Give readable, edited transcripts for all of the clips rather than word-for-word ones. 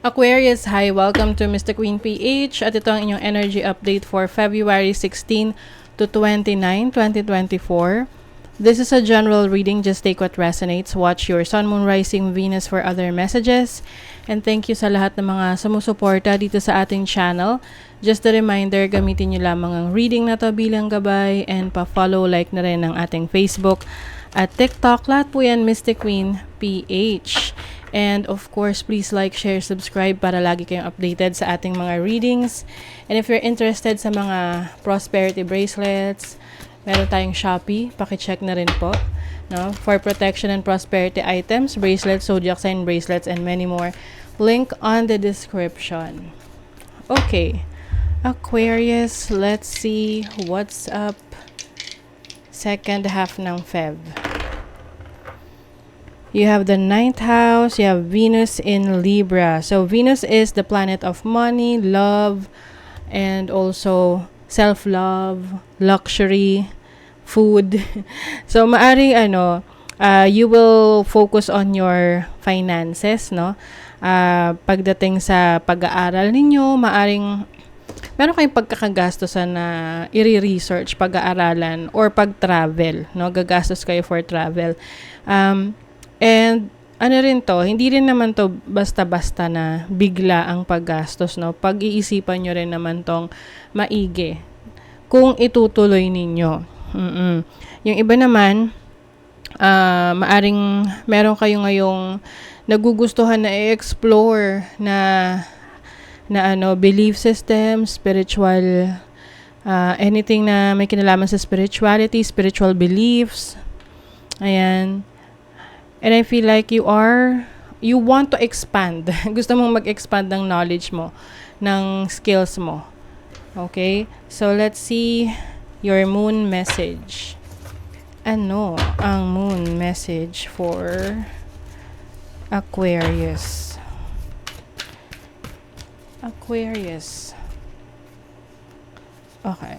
Aquarius, hi! Welcome to Mr. Queen PH at ito ang inyong energy update for February 16 to 29, 2024. This is a general reading. Just take what resonates. Watch your Sun, Moon, Rising, Venus for other messages. And thank you sa lahat ng mga sumusuporta dito sa ating channel. Just a reminder, gamitin nyo lamang ang reading na to bilang gabay and pa-follow, like na rin ang ating Facebook at TikTok. Lahat po yan Mr. Queen PH. And of course, please like, share, subscribe para lagi kayong updated sa ating mga readings. And if you're interested sa mga prosperity bracelets, meron tayong Shopee, paki-check na rin po. No? For protection and prosperity items, bracelets, zodiac sign bracelets, and many more. Link on the description. Okay, Aquarius, let's see what's up second half ng Feb. You have the 9th house, you have Venus in Libra. So Venus is the planet of money, love, and also self-love, luxury, food. So maaring you will focus on your finances, no? Pagdating sa pag-aaral ninyo, maaring meron kayong pagkakagastosan na i-research, pag-aaralan, or pag-travel, no? Gagastos kayo for travel. And ano rin to, hindi rin naman to basta-basta na bigla ang paggastos, no? Pag-iisipan nyo rin naman tong maigi kung itutuloy ninyo. Yung iba naman, maaring meron kayo ngayong nagugustuhan na i-explore na belief system, spiritual, anything na may kinalaman sa spirituality, spiritual beliefs. Ayan. And I feel like you want to expand. Gusto mong mag-expand ng knowledge mo, ng skills mo. Okay? So, let's see your moon message. Ano ang moon message for Aquarius? Aquarius. Okay.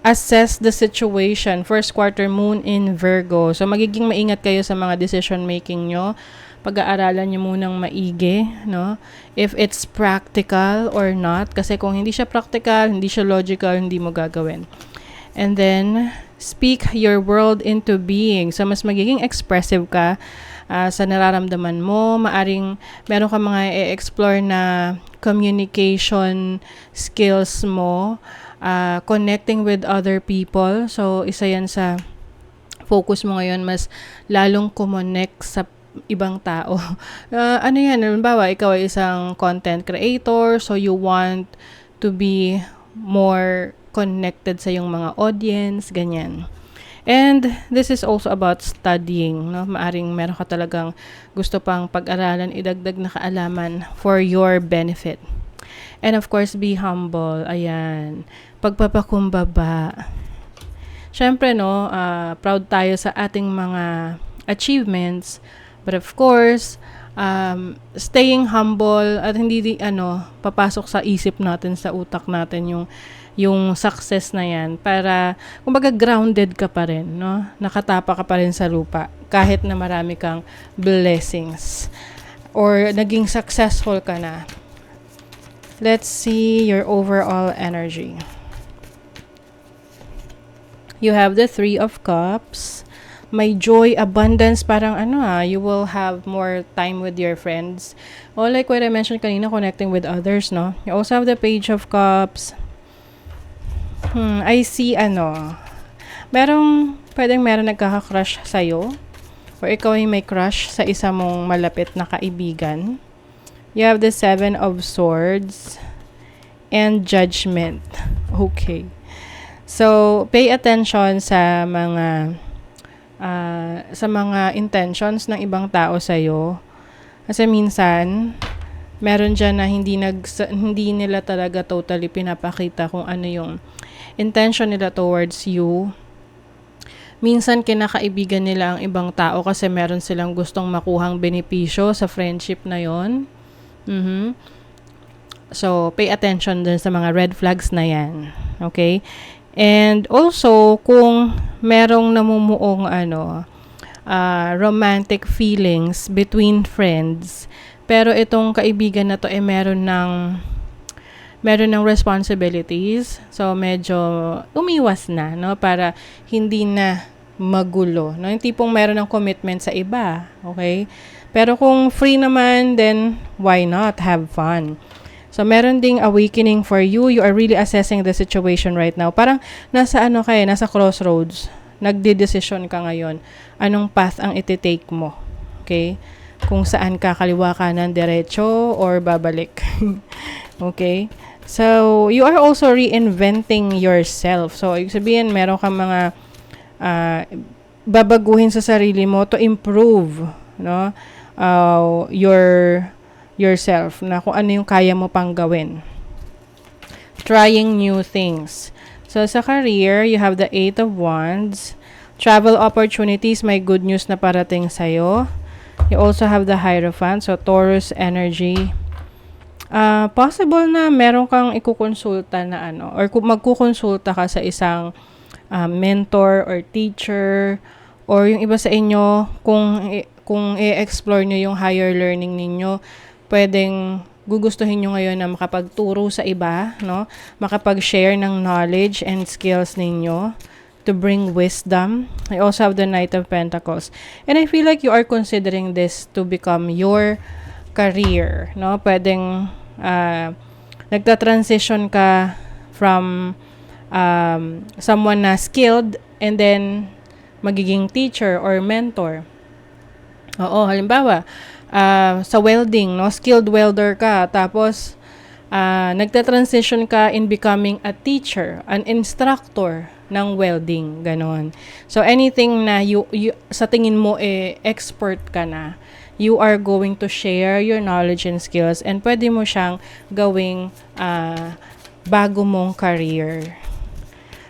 Assess the situation. First quarter, moon in Virgo. So, magiging maingat kayo sa mga decision making nyo. Pag-aaralan nyo munang maigi, no? If it's practical or not. Kasi kung hindi siya practical, hindi siya logical, hindi mo gagawin. And then, speak your world into being. So, mas magiging expressive ka sa nararamdaman mo. Maaring meron ka mga i-explore na communication skills mo. Connecting with other people. So, isa yan sa focus mo ngayon, mas lalong kumonect sa ibang tao. Ano yan? Halimbawa, ikaw ay isang content creator, so you want to be more connected sa yung mga audience, ganyan. And this is also about studying, no? Maaring meron ka talagang gusto pang pag-aralan, idagdag na kaalaman for your benefit. And of course, be humble. Ayan. Pagpapakumbaba. Syempre, no, proud tayo sa ating mga achievements. But of course, staying humble at hindi papasok sa isip natin, sa utak natin yung success na yan. Para, kumbaga, grounded ka pa rin, no? Nakatapa ka pa rin sa lupa. Kahit na marami kang blessings. Or naging successful ka na. Let's see your overall energy. You have the 3 of Cups. May joy, abundance, parang you will have more time with your friends. Or like what I mentioned kanina, connecting with others, no? You also have the Page of Cups. I see, meron nagkaka-crush sa'yo. Or ikaw ay may crush sa isa mong malapit na kaibigan. You have the 7 of Swords and Judgment. Okay. So, pay attention sa mga intentions ng ibang tao sa iyo. Kasi minsan, meron dyan na hindi nila talaga totally pinapakita kung ano yung intention nila towards you. Minsan, kinakaibigan nila ang ibang tao kasi meron silang gustong makuhang benepisyo sa friendship na yon. So, pay attention dun sa mga red flags na yan. Okay? And also, kung merong namumuong romantic feelings between friends. Pero itong kaibigan na to meron ng responsibilities. So, medyo umiwas na, no? Para hindi na magulo, no? Yung tipong meron ng commitment sa iba, okay? Pero kung free naman, then why not have fun? So, meron ding awakening for you. You are really assessing the situation right now. Parang nasa nasa crossroads. Nagde-decision ka ngayon. Anong path ang iti-take mo? Okay? Kung saan ka, kaliwa, kanan, diretso, or babalik. Okay? So, you are also reinventing yourself. So, ibig sabihin, meron kang mga babaguhin sa sarili mo to improve, no? Yourself, na kung ano yung kaya mo pang gawin. Trying new things. So, sa career, you have the 8 of Wands. Travel opportunities, may good news na parating sa'yo. You also have the Hierophant, so Taurus energy. Possible na meron kang ikukonsulta na or magkukonsulta ka sa isang mentor or teacher, or yung iba sa inyo, kung i-explore nyo yung higher learning ninyo, pwedeng gugustuhin nyo ngayon na makapagturo sa iba, no? Makapag-share ng knowledge and skills ninyo to bring wisdom. I also have the Knight of Pentacles. And I feel like you are considering this to become your career, no? Pwedeng nagta-transition ka from someone na skilled and then magiging teacher or mentor. Oo, halimbawa, sa welding, no? Skilled welder ka, tapos nagta-transition ka in becoming a teacher, an instructor ng welding, ganon. So, anything na you sa tingin mo expert ka na, you are going to share your knowledge and skills, and pwede mo siyang gawing bago mong career.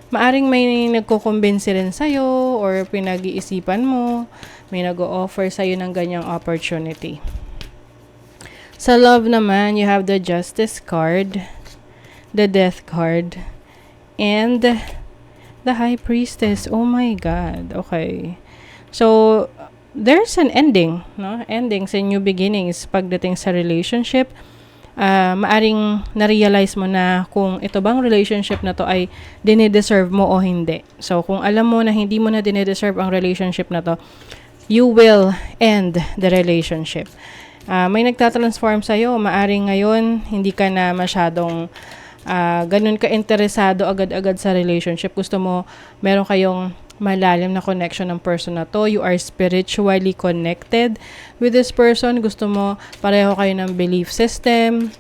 Maaring may nagkukumbinsi rin sa'yo, or pinag-iisipan mo, may nag-o-offer sa'yo ng ganyang opportunity. Sa love naman, you have the Justice card, the Death card, and the High Priestess. Oh my God. Okay. So, there's an ending, no? Endings and new beginnings pagdating sa relationship. Maaring na-realize mo na kung ito bang relationship na to ay dinideserve mo o hindi. So, kung alam mo na hindi mo na dinideserve ang relationship na to, you will end the relationship. May nagtatransform sa'yo. Maaring ngayon, hindi ka na masyadong ganun ka-interesado agad-agad sa relationship. Gusto mo, meron kayong malalim na connection ng person na to. You are spiritually connected with this person. Gusto mo, pareho kayo ng belief system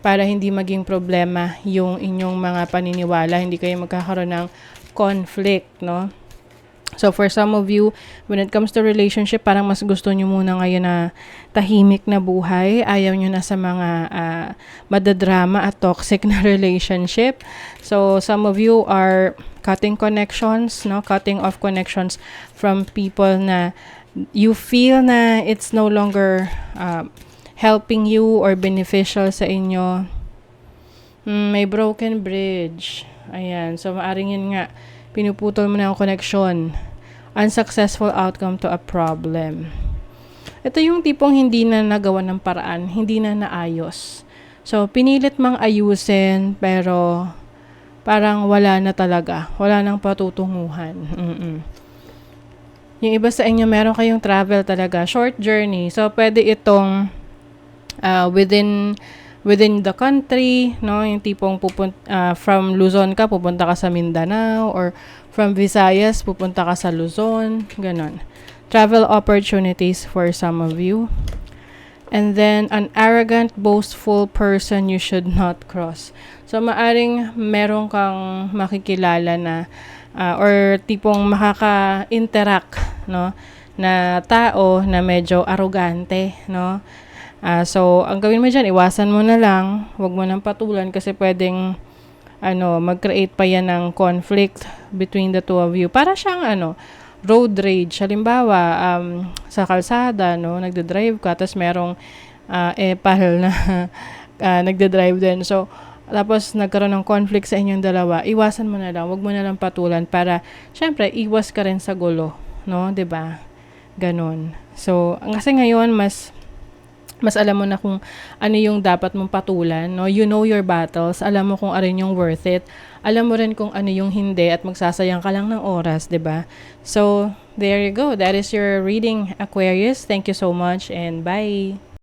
para hindi maging problema yung inyong mga paniniwala. Hindi kayo magkakaroon ng conflict, no? So, for some of you, when it comes to relationship, parang mas gusto nyo muna ngayon na tahimik na buhay. Ayaw nyo na sa mga madadrama at toxic na relationship. So, some of you are cutting connections, no? Cutting off connections from people na you feel na it's no longer helping you or beneficial sa inyo. May broken bridge. Ayan. So, maaring yun nga, pinuputol mo na ang connection. Unsuccessful outcome to a problem. Ito yung tipong hindi na nagawa ng paraan, hindi na naayos. So, pinilit mang ayusin, pero parang wala na talaga. Wala nang patutunguhan. Yung iba sa inyo, meron kayong travel talaga. Short journey. So, pwede itong within the country, no? Yung tipong from Luzon ka, pupunta ka sa Mindanao, or from Visayas, pupunta ka sa Luzon, ganon. Travel opportunities for some of you. And then, an arrogant, boastful person you should not cross. So, maaring meron kang makikilala na, or tipong makaka-interact, no? Na tao na medyo arrogante, no? So, ang gawin mo dyan, iwasan mo na lang. Huwag mo nang patulan kasi pwedeng mag-create pa yan ng conflict between the two of you. Para siyang road rage. Halimbawa, sa kalsada, no, nagde-drive ka, tapos merong epal na nagde-drive din. So, tapos nagkaroon ng conflict sa inyong dalawa, iwasan mo na lang. Huwag mo na lang patulan para, syempre, iwas ka rin sa gulo. No? 'Di ba? Ganon. So, kasi ngayon, mas alam mo na kung ano yung dapat mong patulan, no? You know your battles, alam mo kung ano yung worth it, alam mo rin kung ano yung hindi at magsasayang ka lang ng oras, 'di ba? So, there you go. That is your reading, Aquarius. Thank you so much and bye.